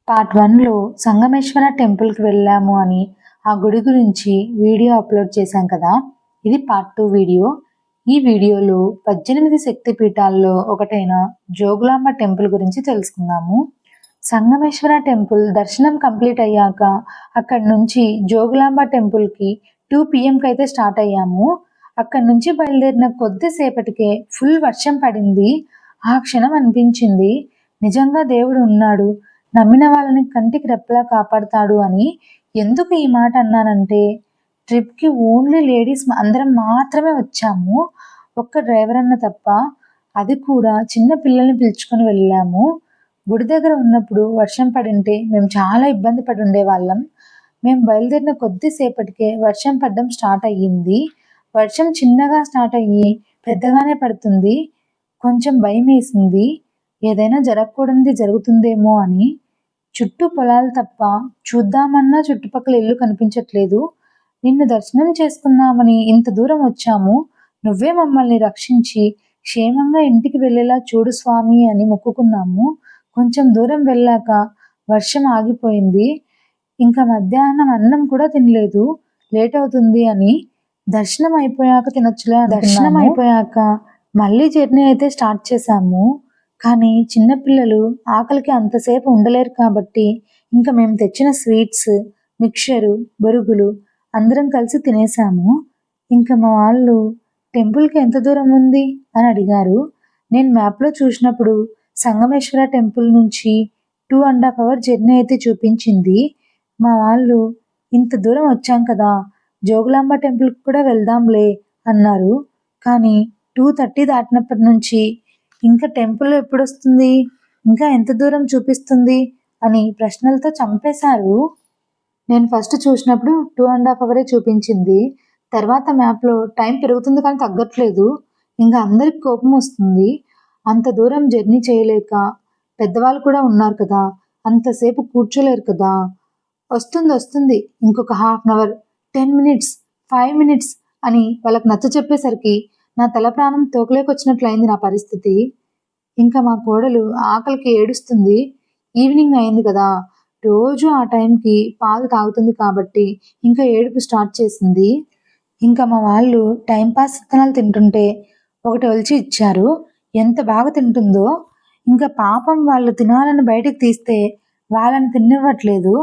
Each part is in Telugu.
పార్ట్ 1లో సంగమేశ్వర టెంపుల్కి వెళ్ళాము అని ఆ గుడి గురించి వీడియో అప్లోడ్ చేశాం కదా. ఇది పార్ట్ 2 వీడియో. ఈ వీడియోలో 18 శక్తి పీఠాల్లో ఒకటైన జోగులాంబ టెంపుల్ గురించి తెలుసుకుందాము. సంగమేశ్వర టెంపుల్ దర్శనం కంప్లీట్ అయ్యాక అక్కడి నుంచి జోగులాంబ టెంపుల్కి 2 PM అయితే స్టార్ట్ అయ్యాము. అక్కడి నుంచి బయలుదేరిన కొద్దిసేపటికే ఫుల్ వర్షం పడింది. ఆ క్షణం అనిపించింది, నిజంగా దేవుడు ఉన్నాడు, నమ్మిన వాళ్ళని కంటికి రెప్పలా కాపాడుతాడు అని. ఎందుకు ఈ మాట అన్నానంటే, ట్రిప్కి ఓన్లీ లేడీస్ అందరం మాత్రమే వచ్చాము, ఒక్క డ్రైవర్ అన్న తప్ప. అది కూడా చిన్న పిల్లల్ని పిలుచుకొని వెళ్ళాము. గుడి దగ్గర ఉన్నప్పుడు వర్షం పడింటే మేము చాలా ఇబ్బంది పడి ఉండేవాళ్ళం. మేము బయలుదేరిన కొద్దిసేపటికే వర్షం పడడం స్టార్ట్ అయ్యింది. వర్షం చిన్నగా స్టార్ట్ అయ్యి పెద్దగానే పడుతుంది. కొంచెం భయం వేసింది, ఏదైనా జరగకూడనిది జరుగుతుందేమో అని. చుట్టూ పొలాలు తప్ప చూద్దామన్నా చుట్టుపక్కల ఇల్లు కనిపించట్లేదు. నిన్ను దర్శనం చేసుకుందామని ఇంత దూరం వచ్చాము, నువ్వే మమ్మల్ని రక్షించి క్షేమంగా ఇంటికి వెళ్ళేలా చూడు స్వామి అని మొక్కుకున్నాము. కొంచెం దూరం వెళ్ళాక వర్షం ఆగిపోయింది. ఇంకా మధ్యాహ్నం అన్నం కూడా తినలేదు, లేట్ అవుతుంది అని. దర్శనం అయిపోయాక తినొచ్చులే. దర్శనం అయిపోయాక మళ్ళీ జర్నీ అయితే స్టార్ట్ చేశాము. కానీ చిన్నపిల్లలు ఆకలికి అంతసేపు ఉండలేరు కాబట్టి ఇంకా మేము తెచ్చిన స్వీట్స్, మిక్చరు, బొరుగులు అందరం కలిసి తినేసాము. ఇంకా మా వాళ్ళు టెంపుల్కి ఎంత దూరం ఉంది అని అడిగారు. నేను మ్యాప్లో చూసినప్పుడు సంగమేశ్వర టెంపుల్ నుంచి 2.5 hour జర్నీ అయితే చూపించింది. మా వాళ్ళు ఇంత దూరం వచ్చాం కదా, జోగులాంబ టెంపుల్కి కూడా వెళ్దాంలే అన్నారు. కానీ 2:30 దాటినప్పటి నుంచి ఇంకా టెంపుల్ ఎప్పుడు వస్తుంది, ఇంకా ఎంత దూరం చూపిస్తుంది అని ప్రశ్నలతో చంపేశారు. నేను ఫస్ట్ చూసినప్పుడు 2.5 hour చూపించింది. తర్వాత మ్యాప్లో టైం పెరుగుతుంది కానీ తగ్గట్లేదు. ఇంకా అందరికి కోపం వస్తుంది. అంత దూరం జర్నీ చేయలేక, పెద్దవాళ్ళు కూడా ఉన్నారు కదా, అంతసేపు కూర్చోలేరు కదా. వస్తుంది ఇంకొక 1/2 hour, 10 minutes, 5 minutes అని వాళ్ళకి నచ్చ చెప్పేసరికి నా తల ప్రాణం తోకలేకొచ్చినట్లయింది నా పరిస్థితి. ఇంకా మా కోడలు ఆకలికి ఏడుస్తుంది. ఈవినింగ్ అయింది కదా, రోజు ఆ టైంకి పాలు తాగుతుంది కాబట్టి ఇంకా ఏడుపు స్టార్ట్ చేసింది. ఇంకా మా వాళ్ళు టైంపాస్ విత్తనాలు తింటుంటే ఒకటి ఒలిచి ఇచ్చారు. ఎంత బాగా తింటుందో. ఇంకా పాపం వాళ్ళు తినాలని బయటకు తీస్తే వాళ్ళని తినివ్వట్లేదు,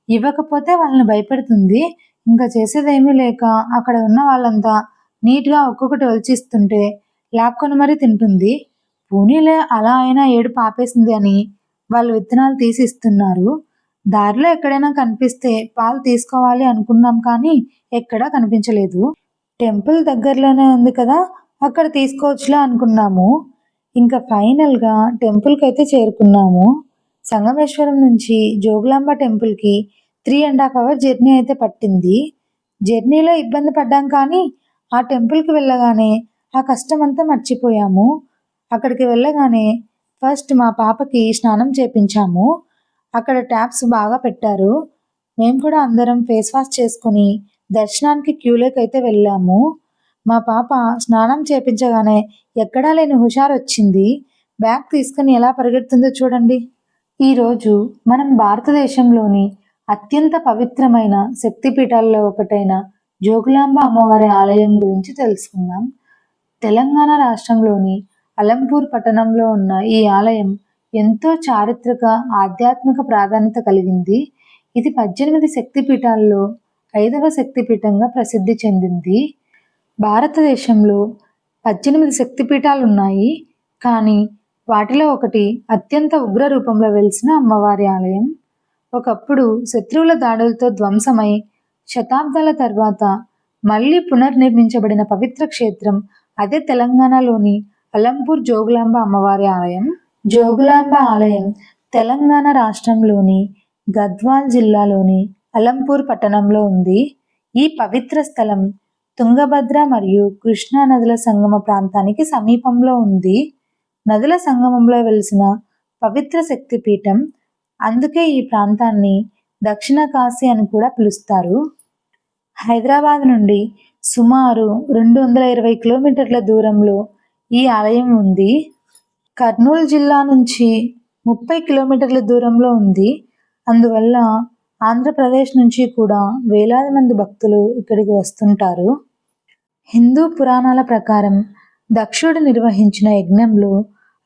ఇవ్వకపోతే వాళ్ళని భయపెడుతుంది. ఇంకా చేసేదేమీ లేక అక్కడ ఉన్న వాళ్ళంతా నీట్గా ఒక్కొక్కటి ఒలిచిస్తుంటే లాక్కొని మరీ తింటుంది. పోనీలే అలా అయినా ఏడుపు ఆపేసింది అని వాళ్ళు విత్తనాలు తీసి ఇస్తున్నారు. దారిలో ఎక్కడైనా కనిపిస్తే పాలు తీసుకోవాలి అనుకున్నాం కానీ ఎక్కడా కనిపించలేదు. టెంపుల్ దగ్గరలోనే ఉంది కదా, అక్కడ తీసుకోవచ్చులే అనుకున్నాము. ఇంకా ఫైనల్గా టెంపుల్కి అయితే చేరుకున్నాము. సంగమేశ్వరం నుంచి జోగులాంబ టెంపుల్కి 3.5 hour జర్నీ అయితే పట్టింది. జర్నీలో ఇబ్బంది పడ్డాం కానీ ఆ టెంపుల్కి వెళ్ళగానే ఆ కష్టం అంతా మర్చిపోయాము. అక్కడికి వెళ్ళగానే ఫస్ట్ మా పాపకి స్నానం చేపించాము. అక్కడ ట్యాప్స్ బాగా పెట్టారు. మేము కూడా అందరం ఫేస్ వాష్ చేసుకుని దర్శనానికి క్యూలోకి అయితే వెళ్ళాము. మా పాప స్నానం చేపించగానే ఎక్కడా లేని హుషారు వచ్చింది. బ్యాగ్ తీసుకుని ఎలా పరిగెడుతుందో చూడండి. ఈరోజు మనం భారతదేశంలోని అత్యంత పవిత్రమైన శక్తిపీఠాల్లో ఒకటైన జోగులాంబ అమ్మవారి ఆలయం గురించి తెలుసుకుందాం. తెలంగాణ రాష్ట్రంలోని అలంపూర్ పట్టణంలో ఉన్న ఈ ఆలయం ఎంతో చారిత్రక, ఆధ్యాత్మిక ప్రాధాన్యత కలిగింది. ఇది 18 శక్తిపీఠాల్లో 5వ శక్తిపీఠంగా ప్రసిద్ధి చెందింది. భారతదేశంలో 18 శక్తిపీఠాలు ఉన్నాయి, కానీ వాటిలో ఒకటి అత్యంత ఉగ్ర రూపంలో వెలిసిన అమ్మవారి ఆలయం. ఒకప్పుడు శత్రువుల దాడులతో ధ్వంసమై శతాబ్దాల తర్వాత మళ్ళీ పునర్నిర్మించబడిన పవిత్ర క్షేత్రం అదే తెలంగాణలోని అలంపూర్ జోగులాంబ అమ్మవారి ఆలయం. జోగులాంబ ఆలయం తెలంగాణ రాష్ట్రంలోని గద్వాల్ జిల్లాలోని అలంపూర్ పట్టణంలో ఉంది. ఈ పవిత్ర స్థలం తుంగభద్ర మరియు కృష్ణా నదుల సంగమ ప్రాంతానికి సమీపంలో ఉంది. నదుల సంగమంలో వెలిసిన పవిత్ర శక్తిపీఠం. అందుకే ఈ ప్రాంతాన్ని దక్షిణ కాశీ అని కూడా పిలుస్తారు. హైదరాబాద్ నుండి సుమారు 220 కిలోమీటర్ల దూరంలో ఈ ఆలయం ఉంది. కర్నూలు జిల్లా నుంచి 30 కిలోమీటర్ల దూరంలో ఉంది. అందువల్ల ఆంధ్రప్రదేశ్ నుంచి కూడా వేలాది మంది భక్తులు ఇక్కడికి వస్తుంటారు. హిందూ పురాణాల ప్రకారం దక్షుడు నిర్వహించిన యజ్ఞంలో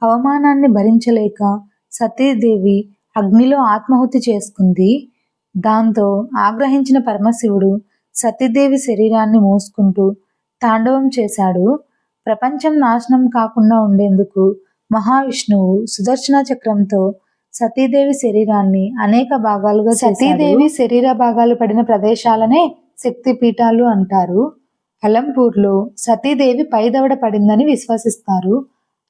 అవమానాన్ని భరించలేక సతీదేవి అగ్నిలో ఆత్మాహుతి చేసుకుంది. దాంతో ఆగ్రహించిన పరమశివుడు సతీదేవి శరీరాన్ని మోసుకుంటూ తాండవం చేశాడు. ప్రపంచం నాశనం కాకుండా ఉండేందుకు మహావిష్ణువు సుదర్శన చక్రంతో సతీదేవి శరీరాన్ని అనేక భాగాలుగా సతీదేవి శరీర భాగాలు పడిన ప్రదేశాలనే శక్తిపీఠాలు అంటారు. అలంపూర్లో సతీదేవి పైదవడ పడిందని విశ్వసిస్తారు.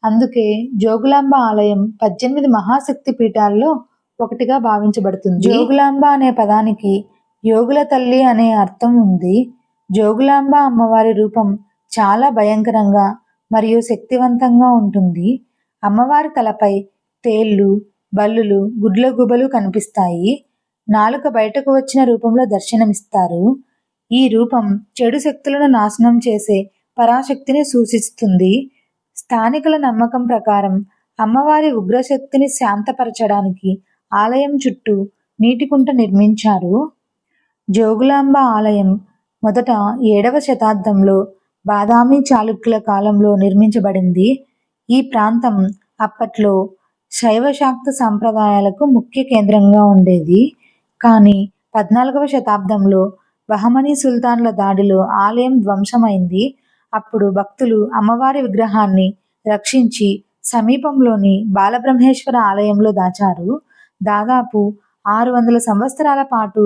అందుకే జోగులాంబ ఆలయం 18 మహాశక్తి పీఠాల్లో ఒకటిగా భావించబడుతుంది. జోగులాంబ అనే పదానికి యోగుల తల్లి అనే అర్థం ఉంది. జోగులాంబ అమ్మవారి రూపం చాలా భయంకరంగా మరియు శక్తివంతంగా ఉంటుంది. అమ్మవారి తలపై తేళ్లు, బల్లులు, గుడ్లగూబలు కనిపిస్తాయి. నాలుక బయటకు వచ్చిన రూపంలో దర్శనమిస్తారు. ఈ రూపం చెడు శక్తులను నాశనం చేసే పరాశక్తిని సూచిస్తుంది. స్థానికుల నమ్మకం ప్రకారం అమ్మవారి ఉగ్రశక్తిని శాంతపరచడానికి ఆలయం చుట్టూ నీటి కుంట నిర్మించారు. జోగులాంబ ఆలయం మొదట 7వ శతాబ్దంలో బాదామి చాళుక్యుల కాలంలో నిర్మించబడింది. ఈ ప్రాంతం అప్పట్లో శైవ శాక్త సంప్రదాయాలకు ముఖ్య కేంద్రంగా ఉండేది. కానీ 14వ శతాబ్దంలో బహమనీ సుల్తాన్ల దాడిలో ఆలయం ధ్వంసమైంది. అప్పుడు భక్తులు అమ్మవారి విగ్రహాన్ని రక్షించి సమీపంలోని బాలబ్రహ్మేశ్వర ఆలయంలో దాచారు. దాదాపు 600 సంవత్సరాల పాటు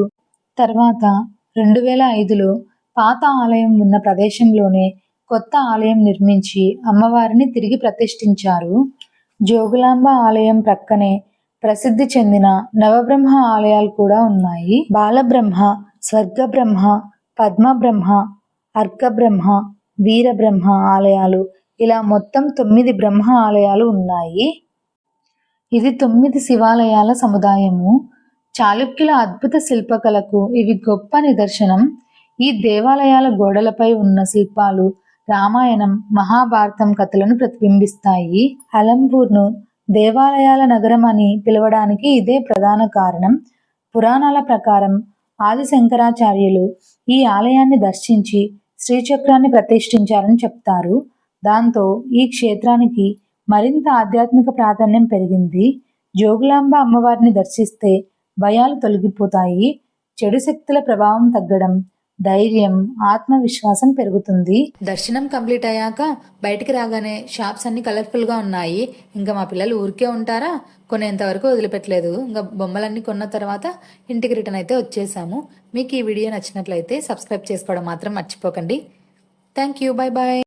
తర్వాత 2005లో పాత ఆలయం ఉన్న ప్రదేశంలోనే కొత్త ఆలయం నిర్మించి అమ్మవారిని తిరిగి ప్రతిష్ఠించారు. జోగులాంబ ఆలయం ప్రక్కనే ప్రసిద్ధి చెందిన నవబ్రహ్మ ఆలయాలు కూడా ఉన్నాయి. బాలబ్రహ్మ, స్వర్గబ్రహ్మ, పద్మబ్రహ్మ, అర్కబ్రహ్మ, వీరబ్రహ్మ ఆలయాలు ఇలా మొత్తం 9 బ్రహ్మ ఆలయాలు ఉన్నాయి. ఇది 9 శివాలయాల సముదాయము. చాళుక్యుల అద్భుత శిల్పకళకు ఇవి గొప్ప నిదర్శనం. ఈ దేవాలయాల గోడలపై ఉన్న శిల్పాలు రామాయణం, మహాభారతం కథలను ప్రతిబింబిస్తాయి. అలంపూర్ను దేవాలయాల నగరం అని పిలవడానికి ఇదే ప్రధాన కారణం. పురాణాల ప్రకారం ఆది శంకరాచార్యులు ఈ ఆలయాన్ని దర్శించి శ్రీచక్రాన్ని ప్రతిష్ఠించారని చెప్తారు. దాంతో ఈ క్షేత్రానికి మరింత ఆధ్యాత్మిక ప్రాధాన్యం పెరిగింది. జోగులాంబ అమ్మవారిని దర్శిస్తే భయాలు తొలగిపోతాయి, చెడు శక్తుల ప్రభావం తగ్గడం, ధైర్యం, ఆత్మవిశ్వాసం పెరుగుతుంది. దర్శనం కంప్లీట్ అయ్యాక బయటికి రాగానే షాప్స్ అన్ని కలర్ఫుల్గా ఉన్నాయి. ఇంకా మా పిల్లలు ఊరికే ఉంటారా, కొనేంత వరకు వదిలిపెట్టలేదు. ఇంకా బొమ్మలన్నీ కొన్న తర్వాత ఇంటికి రిటర్న్ అయితే వచ్చేసాము. మీకు ఈ వీడియో నచ్చినట్లయితే సబ్స్క్రైబ్ చేసుకోవడం మాత్రం మర్చిపోకండి. Thank you. Bye bye.